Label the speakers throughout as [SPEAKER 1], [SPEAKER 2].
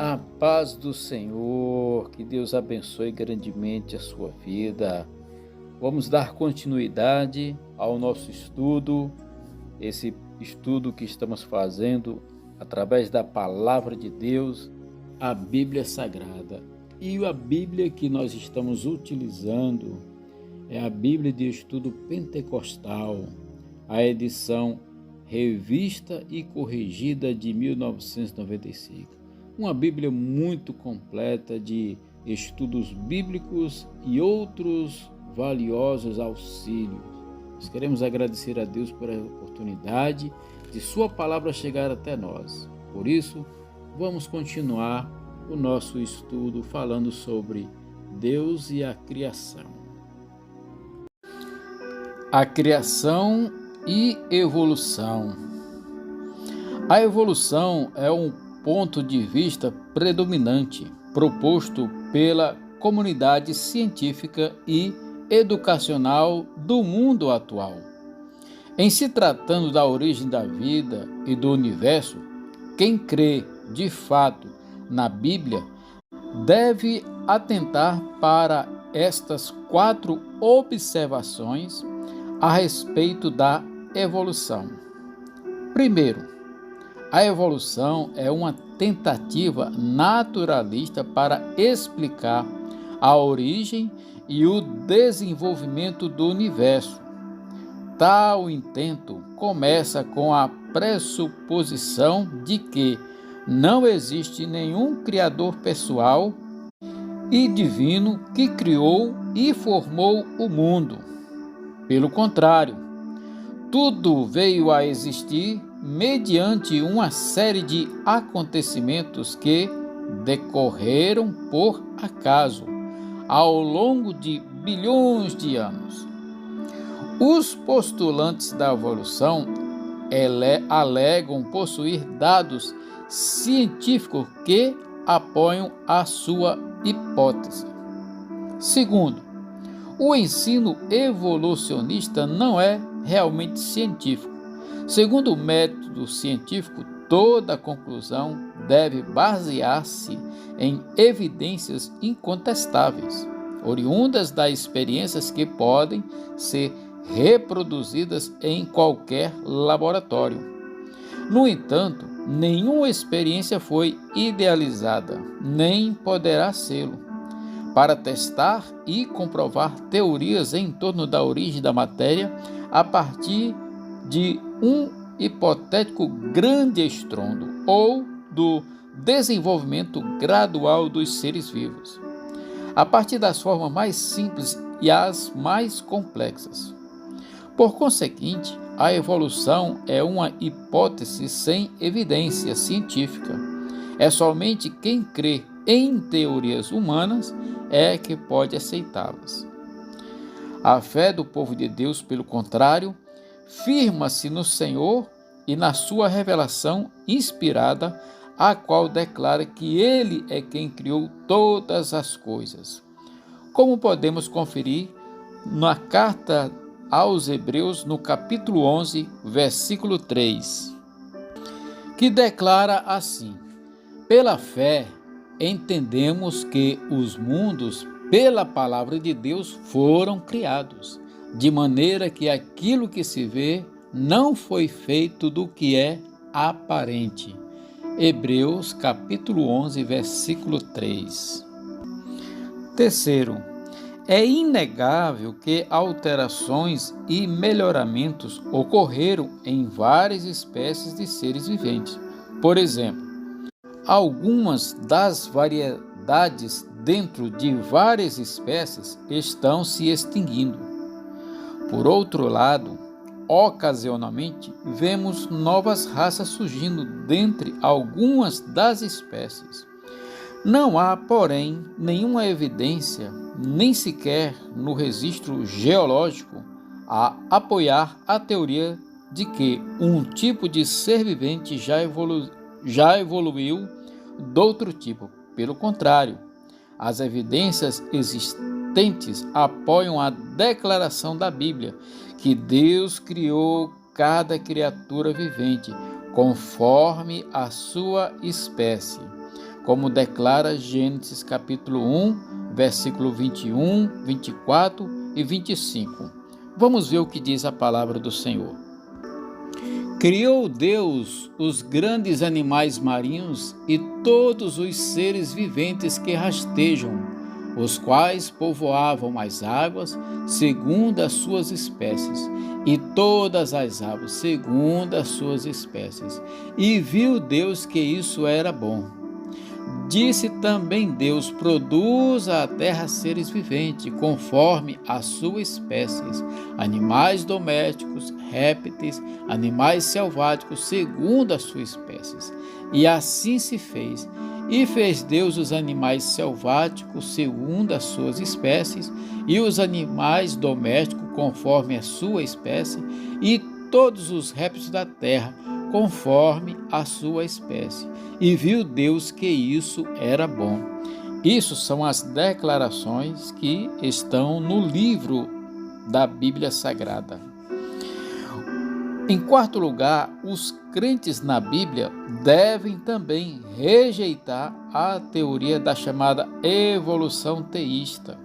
[SPEAKER 1] A paz do Senhor, que Deus abençoe grandemente a sua vida. Vamos dar continuidade ao nosso estudo, esse estudo que estamos fazendo através da Palavra de Deus, a Bíblia Sagrada. E a Bíblia que nós estamos utilizando é a Bíblia de Estudo Pentecostal, a edição revista e corrigida de 1995. Uma Bíblia muito completa de estudos bíblicos e outros valiosos auxílios. Nós queremos agradecer a Deus por a oportunidade de sua palavra chegar até nós. Por isso, vamos continuar o nosso estudo falando sobre Deus e a criação. A criação e evolução. A evolução é um ponto de vista predominante proposto pela comunidade científica e educacional do mundo atual. Em se tratando da origem da vida e do universo, quem crê de fato na Bíblia deve atentar para estas 4 observações a respeito da evolução. Primeiro, a evolução é uma tentativa naturalista para explicar a origem e o desenvolvimento do universo. Tal intento começa com a pressuposição de que não existe nenhum criador pessoal e divino que criou e formou o mundo. Pelo contrário, tudo veio a existir mediante uma série de acontecimentos que decorreram por acaso ao longo de bilhões de anos. Os postulantes da evolução alegam possuir dados científicos que apoiam a sua hipótese. Segundo, o ensino evolucionista não é realmente científico. Segundo o método científico, toda conclusão deve basear-se em evidências incontestáveis, oriundas das experiências que podem ser reproduzidas em qualquer laboratório. No entanto, nenhuma experiência foi idealizada, nem poderá sê-lo, para testar e comprovar teorias em torno da origem da matéria a partir de um hipotético grande estrondo ou do desenvolvimento gradual dos seres vivos, a partir das formas mais simples e as mais complexas. Por conseguinte, a evolução é uma hipótese sem evidência científica. É somente quem crê em teorias humanas é que pode aceitá-las. A fé do povo de Deus, pelo contrário, firma-se no Senhor e na sua revelação inspirada, a qual declara que Ele é quem criou todas as coisas. Como podemos conferir na carta aos Hebreus, no capítulo 11, versículo 3, que declara assim: pela fé entendemos que os mundos, pela palavra de Deus, foram criados, de maneira que aquilo que se vê não foi feito do que é aparente. Hebreus capítulo 11, versículo 3. Terceiro, é inegável que alterações e melhoramentos ocorreram em várias espécies de seres viventes. Por exemplo, algumas das variedades dentro de várias espécies estão se extinguindo. Por outro lado, ocasionalmente, vemos novas raças surgindo dentre algumas das espécies. Não há, porém, nenhuma evidência, nem sequer no registro geológico, a apoiar a teoria de que um tipo de ser vivente já evoluiu do outro tipo. Pelo contrário, as evidências existentes apoiam a declaração da Bíblia que Deus criou cada criatura vivente conforme a sua espécie. como declara Gênesis capítulo 1, versículo 21, 24 e 25. Vamos ver o que diz a palavra do Senhor. Criou Deus os grandes animais marinhos e todos os seres viventes que rastejam, os quais povoavam as águas segundo as suas espécies, e todas as aves segundo as suas espécies. E viu Deus que isso era bom. Disse também Deus: produza a terra seres viventes, conforme as suas espécies, animais domésticos, répteis, animais selváticos, segundo as suas espécies. E assim se fez. E fez Deus os animais selváticos, segundo as suas espécies, e os animais domésticos, conforme a sua espécie, e todos os répteis da terra, conforme a sua espécie. E viu Deus que isso era bom. Isso são as declarações que estão no livro da Bíblia Sagrada. Em quarto lugar, os crentes na Bíblia devem também rejeitar a teoria da chamada evolução teísta.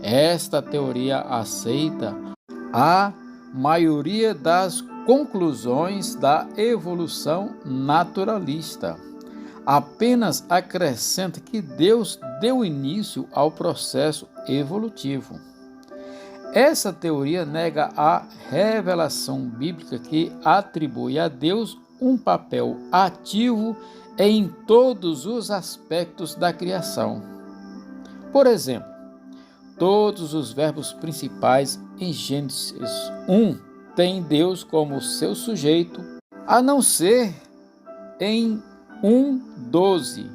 [SPEAKER 1] Esta teoria aceita a maioria das conclusões da evolução naturalista. Apenas acrescenta que Deus deu início ao processo evolutivo. Essa teoria nega a revelação bíblica que atribui a Deus um papel ativo em todos os aspectos da criação. Por exemplo, todos os verbos principais em Gênesis 1 têm Deus como seu sujeito, a não ser em 1:12,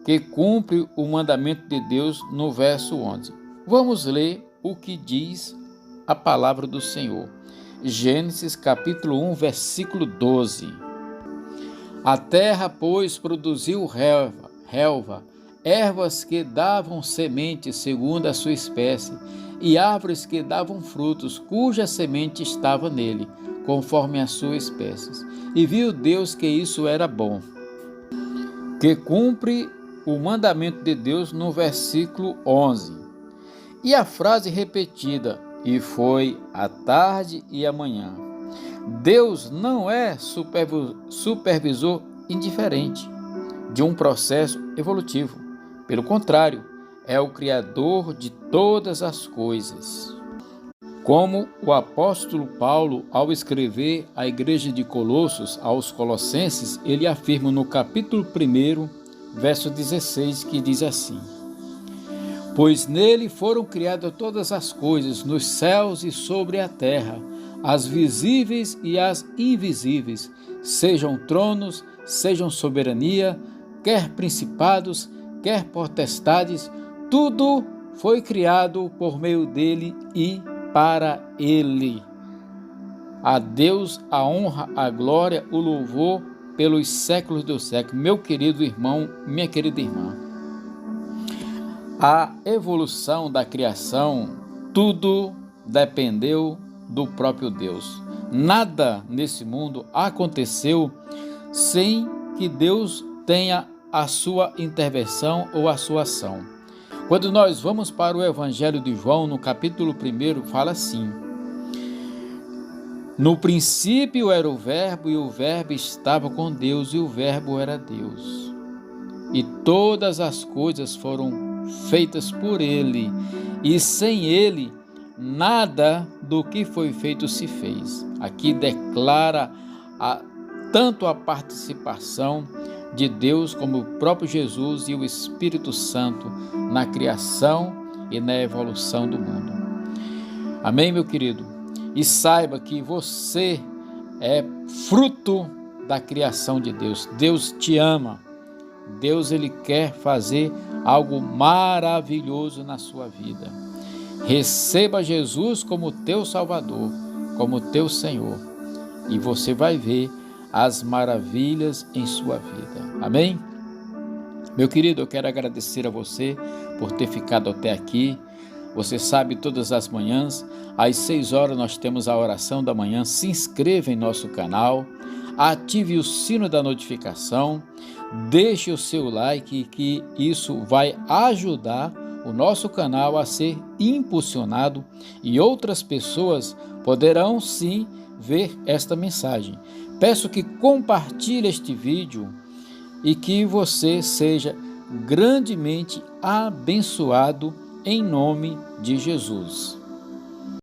[SPEAKER 1] que cumpre o mandamento de Deus no verso 11. Vamos ler o que diz a palavra do Senhor. Gênesis capítulo 1, versículo 12. A terra, pois, produziu relva, ervas que davam semente segundo a sua espécie, e árvores que davam frutos, cuja semente estava nele, conforme as suas espécies. E viu Deus que isso era bom, que cumpre o mandamento de Deus no versículo 11. E a frase repetida: e foi a tarde e a manhã. Deus não é supervisor indiferente de um processo evolutivo. Pelo contrário, é o Criador de todas as coisas. Como o apóstolo Paulo, ao escrever à igreja de Colossos, aos Colossenses, ele afirma no capítulo 1, verso 16, que diz assim: pois nele foram criadas todas as coisas, nos céus e sobre a terra, as visíveis e as invisíveis, sejam tronos, sejam soberania, quer principados, quer potestades, tudo foi criado por meio dele e para ele. A Deus a honra, a glória, o louvor pelos séculos dos séculos. Meu querido irmão, minha querida irmã, a evolução da criação, tudo dependeu do próprio Deus. Nada nesse mundo aconteceu sem que Deus tenha a sua intervenção ou a sua ação. Quando nós vamos para o Evangelho de João, no capítulo 1, fala assim: no princípio era o Verbo, e o Verbo estava com Deus, e o Verbo era Deus. E todas as coisas foram feitas por ele, e sem ele nada do que foi feito se fez. Aqui declara tanto a participação de Deus como o próprio Jesus e o Espírito Santo na criação e na evolução do mundo. Amém, meu querido? E saiba que você é fruto da criação de Deus. Deus te ama. Deus, ele quer fazer algo maravilhoso na sua vida. Receba Jesus como teu Salvador, como teu Senhor, e você vai ver as maravilhas em sua vida. Amém? Meu querido, eu quero agradecer a você por ter ficado até aqui. Você sabe, todas as manhãs, às 6 horas, nós temos a oração da manhã. Se inscreva em nosso canal, ative o sino da notificação, deixe o seu like, que isso vai ajudar o nosso canal a ser impulsionado e outras pessoas poderão sim ver esta mensagem. Peço que compartilhe este vídeo e que você seja grandemente abençoado em nome de Jesus.